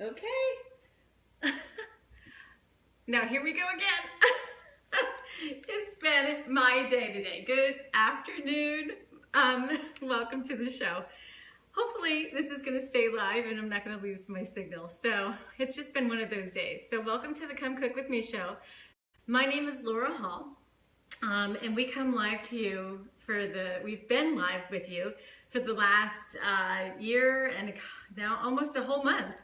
Okay. Now here we go again. It's been my day today. Good afternoon. Welcome to the show. Hopefully this is going to stay live and I'm not going to lose my signal. So it's just been one of those days. So welcome to the Come Cook With Me show. My name is Laura Hall, and we come live to you we've been live with you for the last year and now almost a whole month,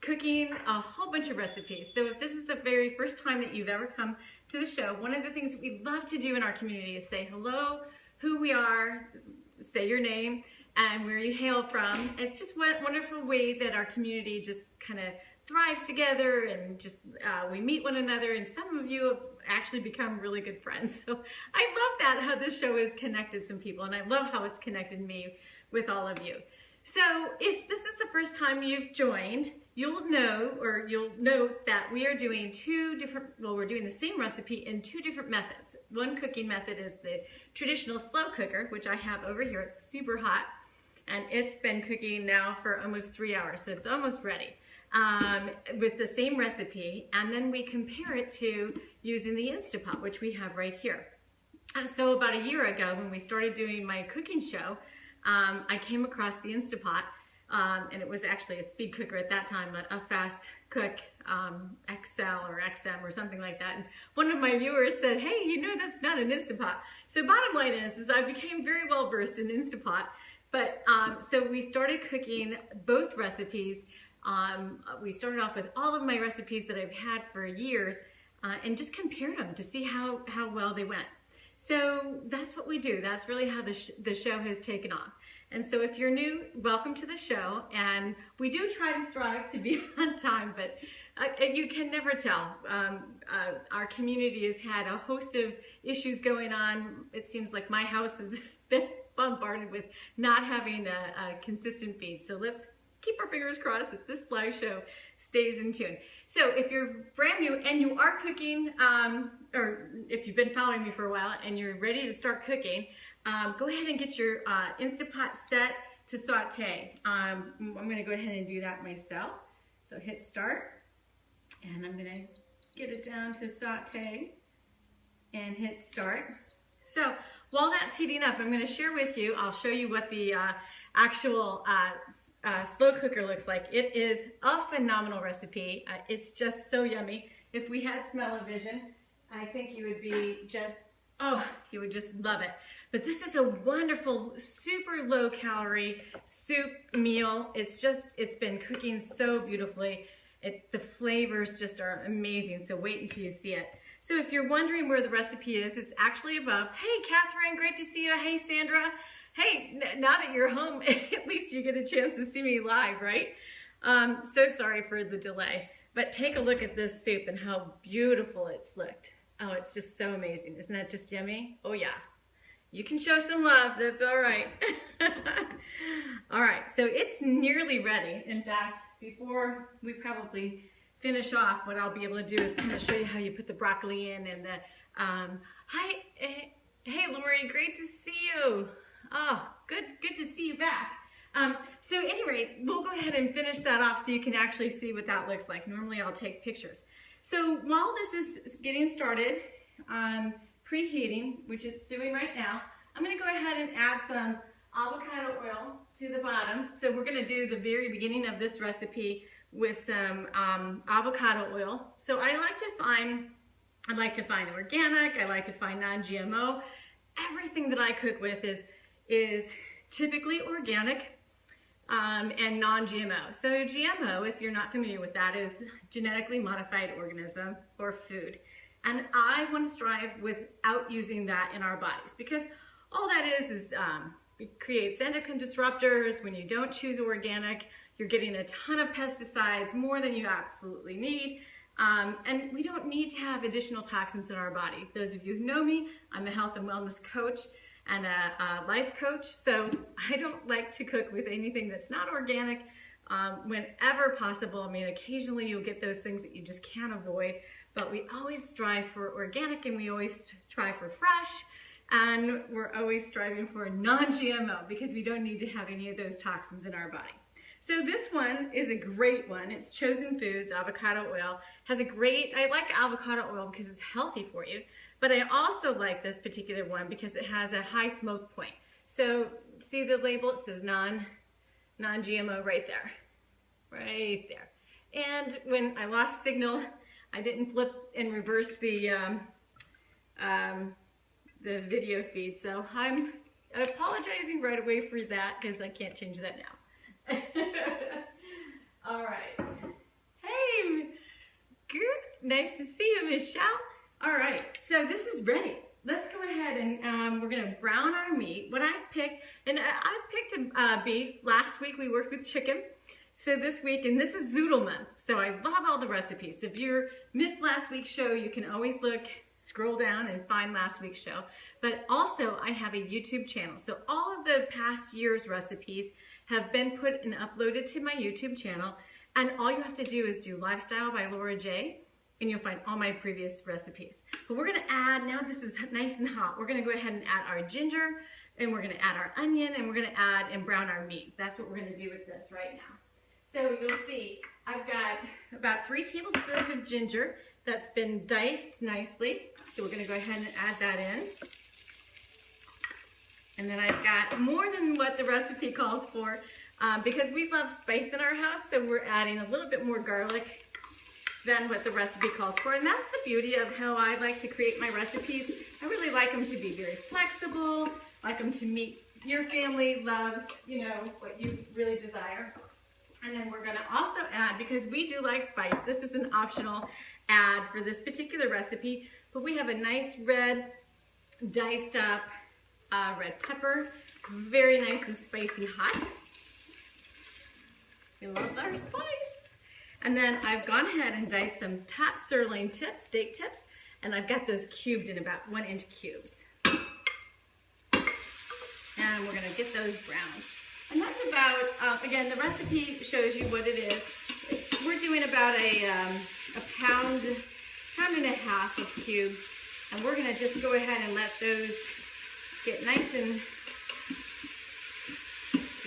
cooking a whole bunch of recipes. So if this is the very first time that you've ever come to the show, one of the things that we love to do in our community is say hello, who we are, say your name, and where you hail from. It's just a wonderful way that our community just kind of thrives together and just we meet one another, and some of you have actually become really good friends. So I love that, how this show has connected some people, and I love how it's connected me with all of you. So if this is the first time you've joined, you'll note that we are doing we're doing the same recipe in two different methods. One cooking method is the traditional slow cooker, which I have over here. It's super hot, and it's been cooking now for almost 3 hours, so it's almost ready. With the same recipe, and then we compare it to using the Instapot, which we have right here. So about a year ago, when we started doing my cooking show, I came across the Instapot, and it was actually a speed cooker at that time, a fast cook XL or XM or something like that. And one of my viewers said, hey, you know that's not an Instapot. So bottom line is I became very well versed in Instapot. But so we started cooking both recipes. We started off with all of my recipes that I've had for years and just compared them to see how well they went. So that's what we do. That's really how the show has taken off. And so if you're new, welcome to the show. And we do try to strive to be on time, but you can never tell. Our community has had a host of issues going on. It seems like my house has been bombarded with not having a consistent feed. So let's keep our fingers crossed that this live show stays in tune. So if you're brand new and you are cooking, or if you've been following me for a while and you're ready to start cooking, go ahead and get your Instapot set to saute. I'm gonna go ahead and do that myself. So hit start, and I'm gonna get it down to saute and hit start. So while that's heating up, I'm gonna share with you, I'll show you what the actual slow cooker looks like. It is a phenomenal recipe. It's just so yummy. If we had smell-o-vision, I think you would be just, you would just love it. But this is a wonderful, super low calorie soup meal. It's been cooking so beautifully. The flavors just are amazing, so wait until you see it. So if you're wondering where the recipe is, it's actually above. Hey, Catherine, great to see you. Hey, Sandra. Hey, now that you're home, at least you get a chance to see me live, right? So sorry for the delay, but take a look at this soup and how beautiful it's looked. Oh, it's just so amazing. Isn't that just yummy? Oh yeah. You can show some love, that's all right. All right, so it's nearly ready. In fact, before we probably finish off, what I'll be able to do is kind of show you how you put the broccoli in and the, hey Lori, great to see you. Oh, good to see you back. So at any rate, we'll go ahead and finish that off so you can actually see what that looks like. Normally I'll take pictures. So while this is getting started, preheating, which it's doing right now, I'm gonna go ahead and add some avocado oil to the bottom. So we're gonna do the very beginning of this recipe with some avocado oil. So I like to find organic, I like to find non-GMO. Everything that I cook with is typically organic and non-GMO. So GMO, if you're not familiar with that, is genetically modified organism or food. And I want to strive without using that in our bodies, because all that is it creates endocrine disruptors. When you don't choose organic, you're getting a ton of pesticides, more than you absolutely need. And we don't need to have additional toxins in our body. Those of you who know me, I'm a health and wellness coach and a life coach, so I don't like to cook with anything that's not organic whenever possible. I mean, occasionally you'll get those things that you just can't avoid, but we always strive for organic, and we always try for fresh, and we're always striving for non-GMO because we don't need to have any of those toxins in our body. So this one is a great one. It's Chosen Foods avocado oil. Has a great, I like avocado oil because it's healthy for you, but I also like this particular one because it has a high smoke point. So see the label, it says non-GMO right there, right there. And when I lost signal, I didn't flip and reverse the video feed. So I'm apologizing right away for that because I can't change that now. All right. Hey, good. Nice to see you, Michelle. All right, so this is ready. Let's go ahead and we're gonna brown our meat. What I picked, and I picked a beef. Last week we worked with chicken. So this week, and this is Zoodle month, so I love all the recipes. If you missed last week's show, you can always scroll down and find last week's show. But also, I have a YouTube channel. So all of the past year's recipes have been put and uploaded to my YouTube channel. And all you have to do is do Lifestyle by Laura J, and you'll find all my previous recipes. But we're gonna add, now this is nice and hot, we're gonna go ahead and add our ginger, and we're gonna add our onion, and we're gonna add and brown our meat. That's what we're gonna do with this right now. So you'll see, I've got about 3 tablespoons of ginger that's been diced nicely. So we're gonna go ahead and add that in. And then I've got more than what the recipe calls for because we love spice in our house, so we're adding a little bit more garlic than what the recipe calls for. And that's the beauty of how I like to create my recipes. I really like them to be very flexible, like them to meet your family loves, you know, what you really desire. And then we're gonna also add, because we do like spice, this is an optional add for this particular recipe, but we have a nice red, diced up red pepper, very nice and spicy hot. We love our spice. And then I've gone ahead and diced some top sirloin tips, steak tips, and I've got those cubed in about 1-inch cubes. And we're gonna get those browned. And that's about, again, the recipe shows you what it is. We're doing about a pound and a half of cubes. And we're gonna just go ahead and let those get nice and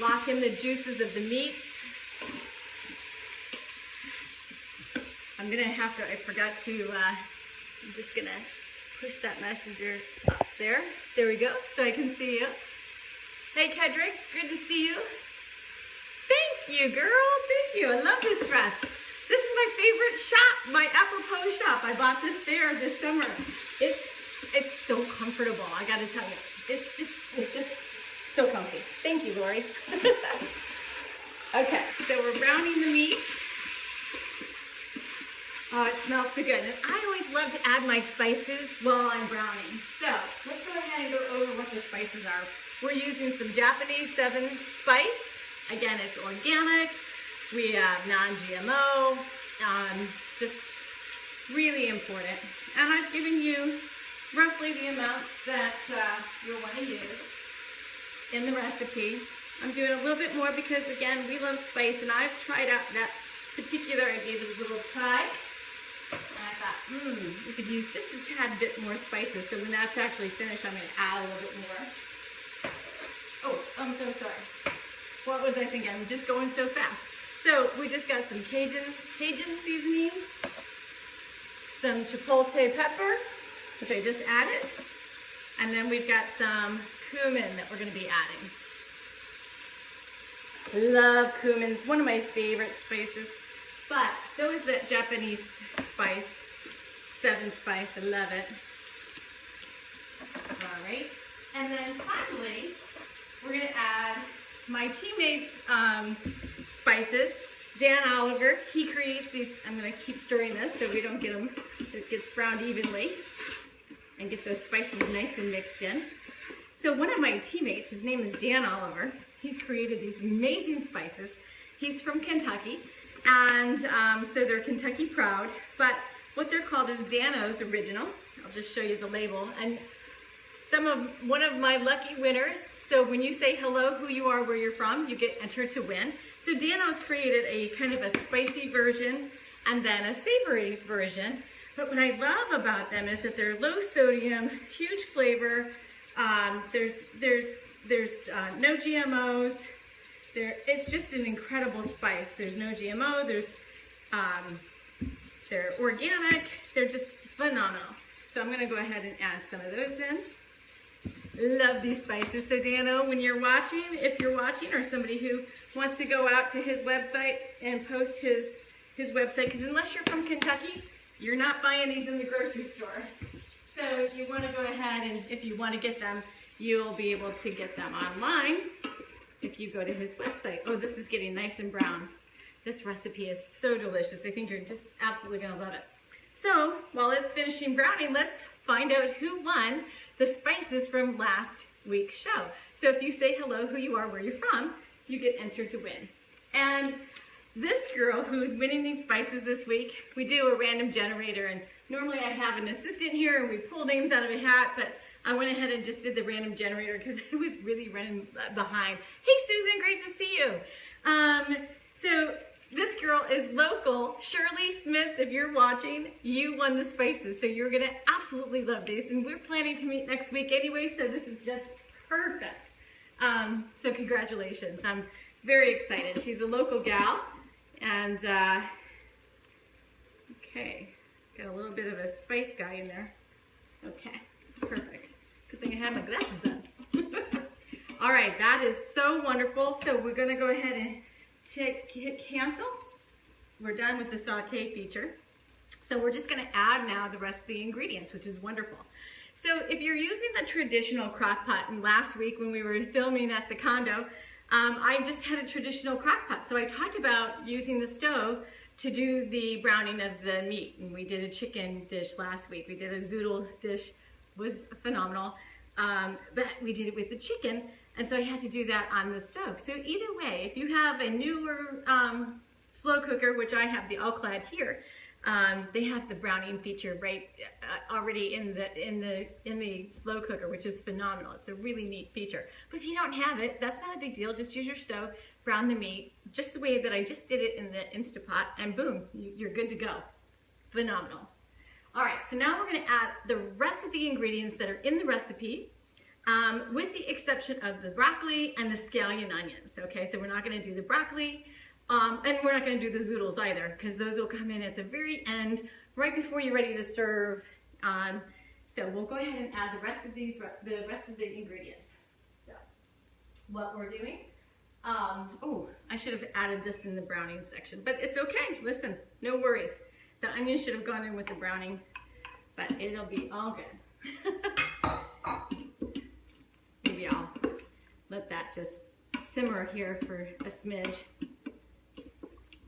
lock in the juices of the meats. I'm gonna have to, I forgot to, I'm just gonna push that messenger up there. There we go, so I can see you. Hey, Kedrick, good to see you. Thank you, girl, thank you. I love this dress. This is my favorite shop, my apropos shop. I bought this there this summer. It's so comfortable, I gotta tell you. It's just so comfy. Thank you, Lori. Okay, so we're browning the meat. Oh, it smells so good. And I always love to add my spices while I'm browning. So let's go ahead and go over what the spices are. We're using some Japanese 7 spice. Again, it's organic. We have non-GMO. Just really important. And I've given you roughly the amounts that you'll want to use in the recipe. I'm doing a little bit more because, again, we love spice. And I've tried out that particular, I gave it a little try. And I thought, we could use just a tad bit more spices. So when that's actually finished, I'm going to add a little bit more. Oh, I'm so sorry. What was I thinking? I'm just going so fast. So we just got some Cajun seasoning, some chipotle pepper, which I just added, and then we've got some cumin that we're going to be adding. Love cumin. It's one of my favorite spices. But so is that Japanese spice, 7 spice, I love it. All right, and then finally, we're gonna add my teammate's spices. Dan Oliver, he creates these, I'm gonna keep stirring this so we don't get them, it gets browned evenly, and get those spices nice and mixed in. So one of my teammates, his name is Dan Oliver, he's created these amazing spices. He's from Kentucky. And so they're Kentucky proud, but what they're called is Dano's Original. I'll just show you the label. And one of my lucky winners, so when you say hello, who you are, where you're from, you get entered to win. So Dano's created a kind of a spicy version and then a savory version. But what I love about them is that they're low sodium, huge flavor. There's no GMOs. It's just an incredible spice. There's no GMO, they're organic, they're just phenomenal. So I'm gonna go ahead and add some of those in. Love these spices. So Dano, when you're watching, if you're watching, or somebody who wants to go out to his website and post his website, because unless you're from Kentucky, you're not buying these in the grocery store. So if you want to go ahead and if you want to get them, you'll be able to get them online if you go to his website. Oh, this is getting nice and brown. This recipe is so delicious. I think you're just absolutely going to love it. So while it's finishing browning, let's find out who won the spices from last week's show. So if you say hello, who you are, where you're from, you get entered to win. And this girl who's winning these spices this week, we do a random generator, and normally I have an assistant here and we pull names out of a hat, but I went ahead and just did the random generator because I was really running behind. Hey Susan, great to see you. So this girl is local. Shirley Smith, if you're watching, you won the spices, so you're gonna absolutely love these, and we're planning to meet next week anyway, so this is just perfect. So congratulations, I'm very excited. She's a local gal, and okay, got a little bit of a spice guy in there. Okay, perfect. Good thing I have my glasses on. All right, that is so wonderful. So we're gonna go ahead and hit cancel. We're done with the saute feature. So we're just gonna add now the rest of the ingredients, which is wonderful. So if you're using the traditional crock pot, and last week when we were filming at the condo, I just had a traditional crock pot. So I talked about using the stove to do the browning of the meat. And we did a chicken dish last week. We did a Zoodle dish, was phenomenal. But we did it with the chicken. And so I had to do that on the stove. So either way, if you have a newer slow cooker, which I have the All-Clad here, they have the browning feature right already in the slow cooker, which is phenomenal. It's a really neat feature. But if you don't have it, that's not a big deal. Just use your stove, brown the meat, just the way that I just did it in the Instapot, and boom, you're good to go. Phenomenal. All right, so now we're gonna add the rest of the ingredients that are in the recipe, with the exception of the broccoli and the scallion onions. Okay, so we're not gonna do the broccoli, and we're not going to do the zoodles either, because those will come in at the very end, right before you're ready to serve. So we'll go ahead and add the rest of the ingredients. So what we're doing, oh, I should have added this in the browning section, but it's okay. Listen, no worries. The onion should have gone in with the browning, but it'll be all good. Maybe I'll let that just simmer here for a smidge.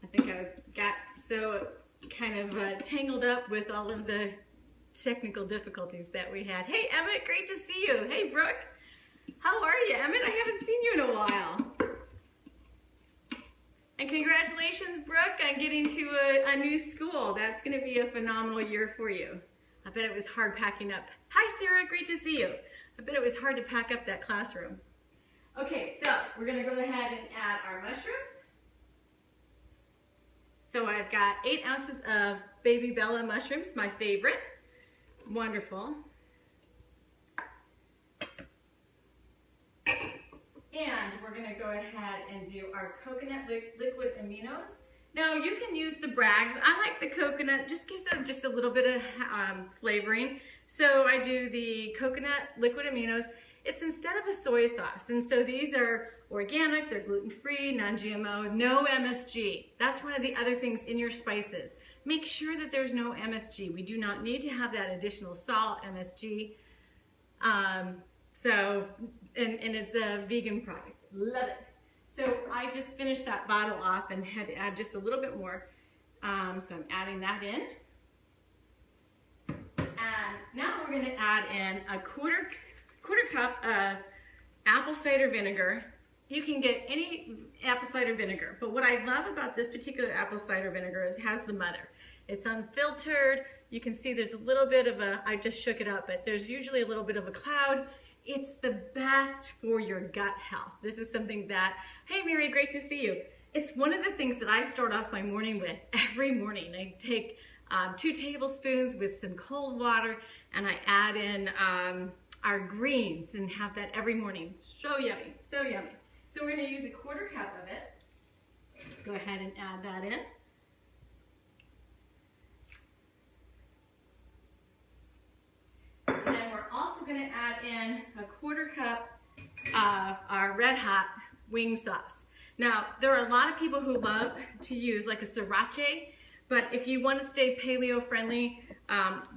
I think I got so kind of tangled up with all of the technical difficulties that we had. Hey Emmett, great to see you. Hey Brooke, how are you? Emmett, I haven't seen you in a while. And congratulations Brooke on getting to a new school. That's going to be a phenomenal year for you. I bet it was hard packing up. Hi Sarah, great to see you. I bet it was hard to pack up that classroom. Okay, so we're going to go ahead and add our mushrooms. So I've got 8 ounces of Baby Bella mushrooms, my favorite. Wonderful. And we're gonna go ahead and do our coconut liquid aminos. Now you can use the Bragg's. I like the coconut, just gives them just a little bit of flavoring. So I do the coconut liquid aminos. It's instead of a soy sauce. And so these are organic, they're gluten-free, non-GMO, no MSG. That's one of the other things in your spices. Make sure that there's no MSG. We do not need to have that additional salt, MSG. And it's a vegan product. Love it. So I just finished that bottle off and had to add just a little bit more. So I'm adding that in. And now we're gonna add in a quarter cup of apple cider vinegar. You can get any apple cider vinegar, but what I love about this particular apple cider vinegar is it has the mother. It's unfiltered. You can see there's a little bit of I just shook it up, but there's usually a little bit of a cloud. It's the best for your gut health. This is something that, hey Mary, great to see you. It's one of the things that I start off my morning with every morning. I take 2 tablespoons with some cold water and I add in our greens and have that every morning. So yummy, so yummy. So we're going to use a 1/4 cup of it. Go ahead and add that in. And then we're also going to add in a 1/4 cup of our red hot wing sauce. Now, there are a lot of people who love to use like a sriracha, but if you want to stay paleo friendly,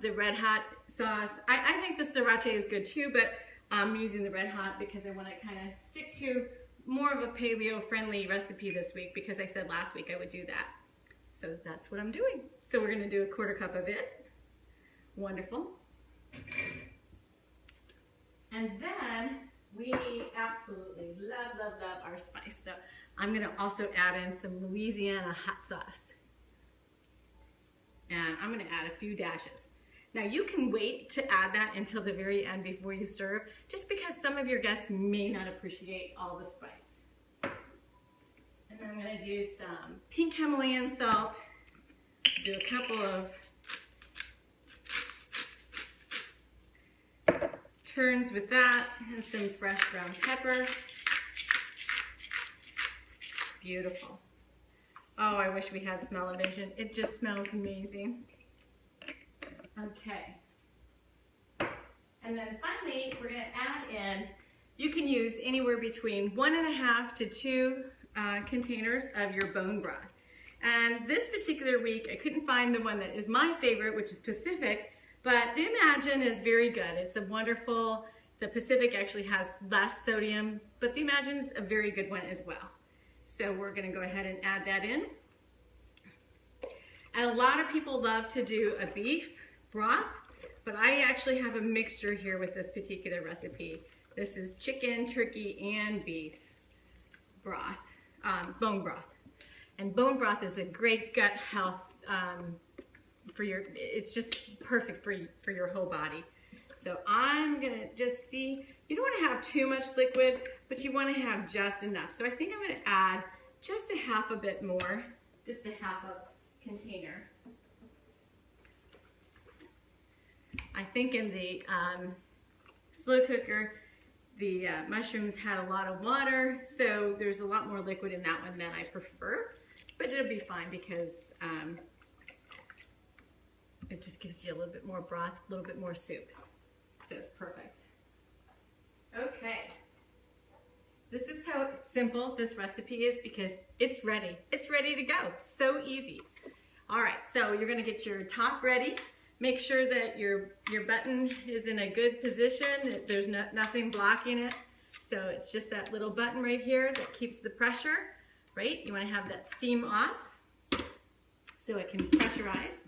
the red hot sauce, I think the sriracha is good too, but I'm using the red hot because I want to kind of stick to more of a paleo friendly recipe this week because I said last week I would do that. So that's what I'm doing. So we're going to do a 1/4 cup of it. Wonderful. And then we absolutely love, love, love our spice. So I'm going to also add in some Louisiana hot sauce. And I'm going to add a few dashes. Now you can wait to add that until the very end before you serve, just because some of your guests may not appreciate all the spice. And then I'm going to do some Pink Himalayan salt, do a couple of turns with that, and some fresh ground pepper. Beautiful. Oh, I wish we had smell-o-vision. It just smells amazing. Okay. And then finally, we're going to add in, you can use anywhere between 1.5 to 2 containers of your bone broth. And this particular week, I couldn't find the one that is my favorite, which is Pacific, but the Imagine is very good. It's a wonderful, the Pacific actually has less sodium, but the Imagine is a very good one as well. So we're going to go ahead and add that in. And a lot of people love to do a beef broth, but I actually have a mixture here with this particular recipe. This is chicken, turkey, and beef broth, bone broth. And bone broth is a great gut health for your, it's just perfect for your whole body. So I'm gonna just see, you don't wanna have too much liquid, but you wanna have just enough. So I think I'm gonna add just a half a bit more, just a half a container. I think in the slow cooker, the mushrooms had a lot of water, so there's a lot more liquid in that one than I prefer, but it'll be fine because it just gives you a little bit more broth, a little bit more soup. So it's perfect. Okay. This is how simple this recipe is because it's ready. It's ready to go. So easy. All right, so you're gonna get your top ready. Make sure that your button is in a good position. There's nothing blocking it. So it's just that little button right here that keeps the pressure, right? You wanna have that steam off so it can pressurize.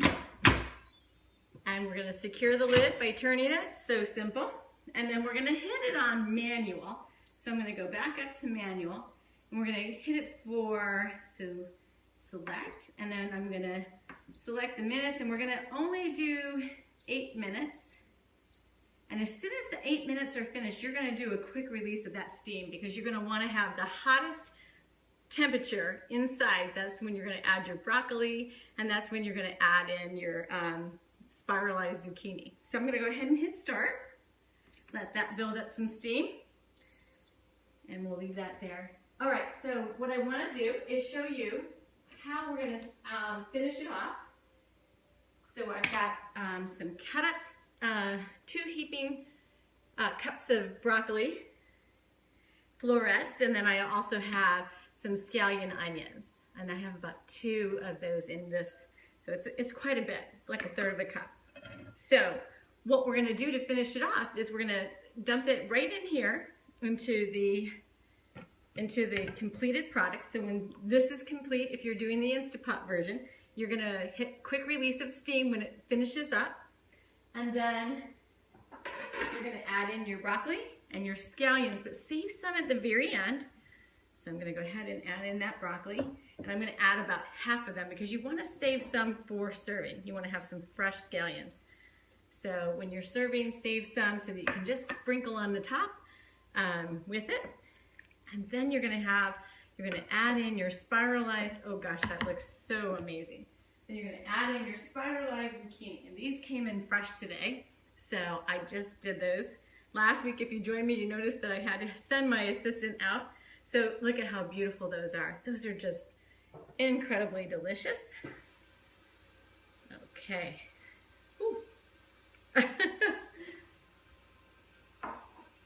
And we're gonna secure the lid by turning it, so simple. And then we're gonna hit it on manual. So I'm gonna go back up to manual, and we're gonna hit it for, so select, and then I'm gonna select the minutes, and we're gonna only do 8 minutes. And as soon as the 8 minutes are finished, you're gonna do a quick release of that steam because you're gonna wanna have the hottest temperature inside. That's when you're gonna add your broccoli, and that's when you're gonna add in your spiralized zucchini. So I'm gonna go ahead and hit start. Let that build up some steam, and we'll leave that there. All right, so what I wanna do is show you how we're gonna finish it off. So I've got some cut ups, 2 heaping cups of broccoli, florets, and then I also have some scallion onions. And I have about 2 of those in this. So it's quite a bit, like 1/3 of a cup. So what we're gonna do to finish it off is we're gonna dump it right in here into the completed product. So when this is complete, if you're doing the Instapot version, you're gonna hit quick release of steam when it finishes up. And then you're gonna add in your broccoli and your scallions, but save some at the very end. So I'm gonna go ahead and add in that broccoli, and I'm gonna add about half of them because you wanna save some for serving. You wanna have some fresh scallions. So when you're serving, save some so that you can just sprinkle on the top with it. And then you're gonna add in your spiralized, oh gosh, that looks so amazing. Then you're gonna add in your spiralized zucchini. And these came in fresh today, so I just did those. Last week, if you joined me, you noticed that I had to send my assistant out. So look at how beautiful those are. Those are just incredibly delicious. Okay. Ooh.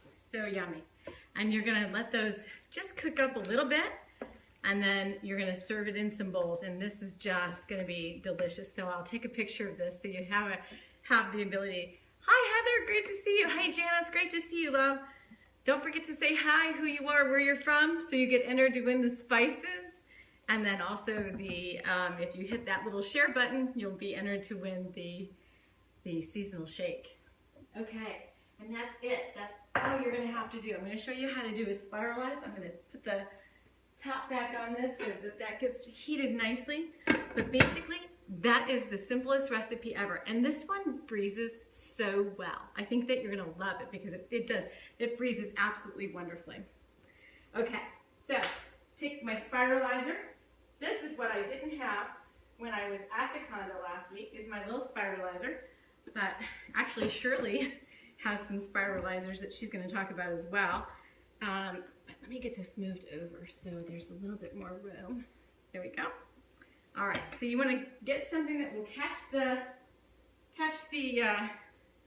So yummy. And you're gonna let those just cook up a little bit, and then you're gonna serve it in some bowls, and this is just gonna be delicious. So I'll take a picture of this so you have the ability. Hi Heather, great to see you. Hi Janice, great to see you, love. Don't forget to say hi, who you are, where you're from, so you get entered to win the spices. And then also the, if you hit that little share button, you'll be entered to win the seasonal shake. Okay, and that's it. That's all you're gonna have to do. I'm gonna show you how to do a spiralize. I'm gonna put the top back on this so that gets heated nicely. But basically, that is the simplest recipe ever. And this one freezes so well. I think that you're gonna love it because it does. It freezes absolutely wonderfully. Okay, so take my spiralizer. This is what I didn't have when I was at the condo last week, is my little spiralizer. But actually Shirley has some spiralizers that she's gonna talk about as well. But let me get this moved over so there's a little bit more room. There we go. All right, so you want to get something that will catch the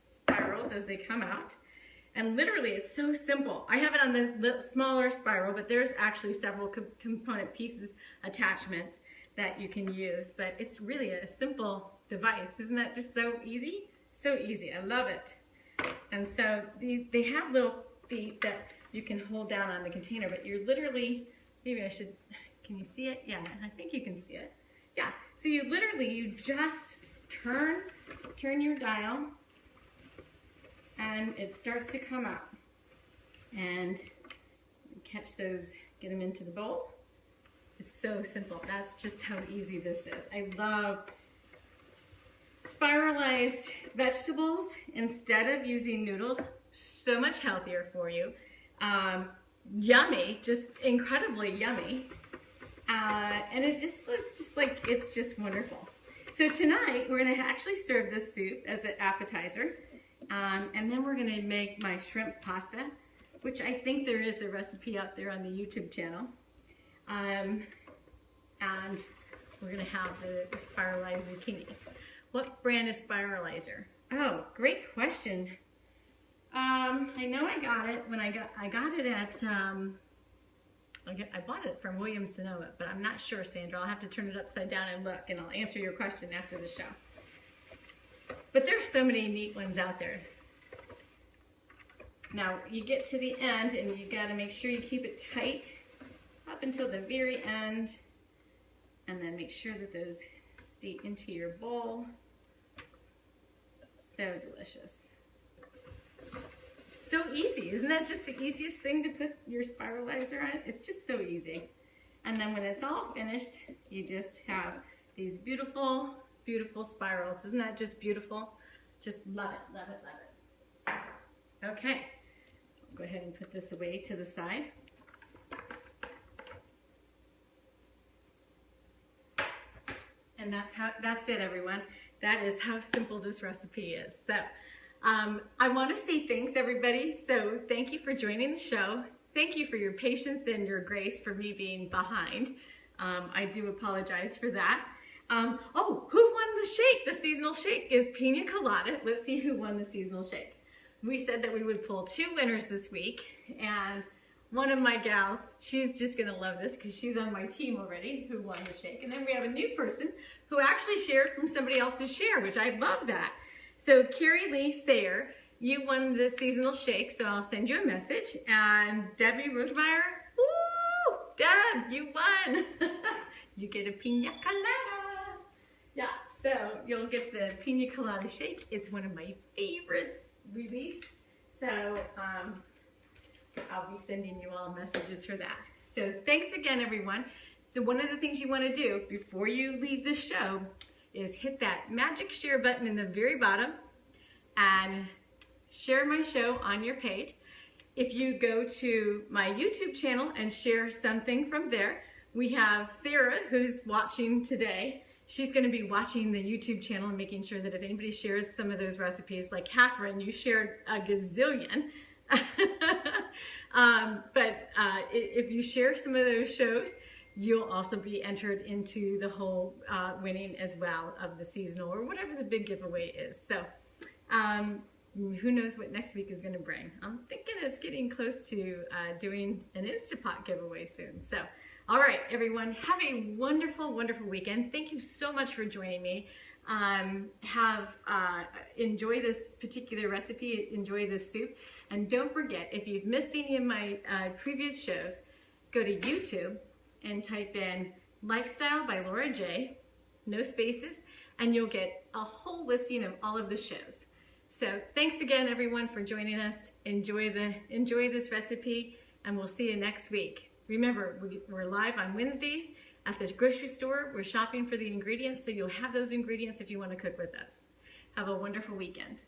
spirals as they come out. And literally, it's so simple. I have it on the smaller spiral, but there's actually several component pieces, attachments that you can use. But it's really a simple device. Isn't that just so easy? So easy. I love it. And so they have little feet that you can hold down on the container, but you're literally, maybe I should, can you see it? Yeah, I think you can see it. Yeah, so you just turn your dial and it starts to come up. And catch those, get them into the bowl. It's so simple. That's just how easy this is. I love spiralized vegetables instead of using noodles. So much healthier for you. Yummy, just incredibly yummy. And it's just wonderful. So tonight we're gonna actually serve this soup as an appetizer. And then we're gonna make my shrimp pasta, which I think there is a recipe out there on the YouTube channel. And we're gonna have the spiralized zucchini. What brand is spiralizer? Oh, great question. I know I got it when I got it at, I bought it from Williams-Sonoma, but I'm not sure, Sandra. I'll have to turn it upside down and look, and I'll answer your question after the show. But there's so many neat ones out there. Now, you get to the end, and you gotta make sure you keep it tight up until the very end, and then make sure that those stay into your bowl. So delicious. So easy. Isn't that just the easiest thing to put your spiralizer on? It's just so easy. And then when it's all finished, you just have these beautiful, beautiful spirals. Isn't that just beautiful? Just love it, love it, love it. Okay, I'll go ahead and put this away to the side. And that's it, everyone. That is how simple this recipe is. So I want to say thanks, everybody. So thank you for joining the show. Thank you for your patience and your grace for me being behind. I do apologize for that. Oh, who won the shake? The seasonal shake is Pina Colada. Let's see who won the seasonal shake. We said that we would pull 2 winners this week, and one of my gals, she's just gonna love this because she's on my team already, who won the shake. And then we have a new person who actually shared from somebody else's share, which I love that. So Carrie Lee Sayer, you won the seasonal shake, so I'll send you a message. And Debbie Ruthmeyer, woo! Deb, you won! You get a pina colada. Yeah, so you'll get the pina colada shake. It's one of my favorites released. So I'll be sending you all messages for that. So thanks again, everyone. So one of the things you want to do before you leave the show is hit that magic share button in the very bottom and share my show on your page. If you go to my YouTube channel and share something from there, we have Sarah who's watching today. She's going to be watching the YouTube channel and making sure that if anybody shares some of those recipes, like Catherine, you shared a gazillion. If you share some of those shows, you'll also be entered into the whole winning as well of the seasonal or whatever the big giveaway is. So who knows what next week is going to bring. I'm thinking it's getting close to doing an Instapot giveaway soon. So, all right, everyone, have a wonderful, wonderful weekend. Thank you so much for joining me. Enjoy this particular recipe, enjoy this soup. And don't forget, if you've missed any of my previous shows, go to YouTube and type in Lifestyle by Laura J, no spaces, and you'll get a whole listing of all of the shows. So thanks again, everyone, for joining us. Enjoy this recipe, and we'll see you next week. Remember, we're live on Wednesdays at the grocery store. We're shopping for the ingredients, so you'll have those ingredients if you want to cook with us. Have a wonderful weekend.